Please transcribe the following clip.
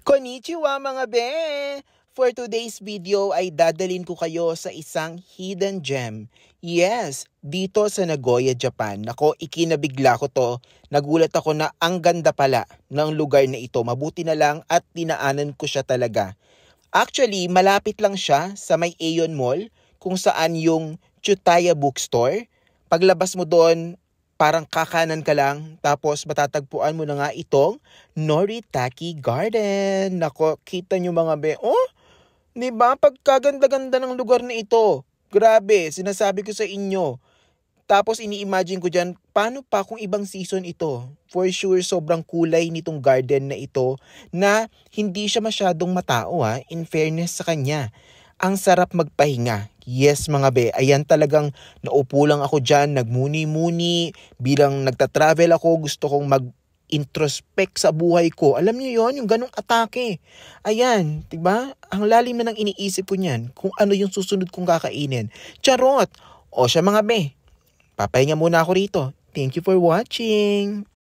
Konnichiwa mga be! For today's video ay dadalin ko kayo sa isang hidden gem. Yes, dito sa Nagoya, Japan. Nako, ikinabigla ko to. Nagulat ako na ang ganda pala ng lugar na ito. Mabuti na lang at dinaanan ko siya talaga. Actually, malapit lang siya sa may Aeon Mall kung saan yung Chutaya Bookstore. Paglabas mo doon, parang kakanan ka lang, tapos matatagpuan mo na nga itong Noritake Garden. Nako, kita nyo mga be. Oh, diba? Pagkaganda-ganda ng lugar na ito. Grabe, sinasabi ko sa inyo. Tapos ini-imagine ko dyan, paano pa kung ibang season ito? For sure, sobrang kulay nitong garden na ito na hindi siya masyadong matao in fairness sa kanya. Ang sarap magpahinga. Yes mga be, ayan talagang naupo lang ako dyan, nagmuni-muni. Bilang nagta-travel ako, gusto kong introspect sa buhay ko. Alam niyo yon, yung ganong atake. Ayan, 'di ba? Ang lalim na ng iniisip ko niyan kung ano yung susunod kong kakainin. Charot! O siya mga be, papahinga muna ako rito. Thank you for watching.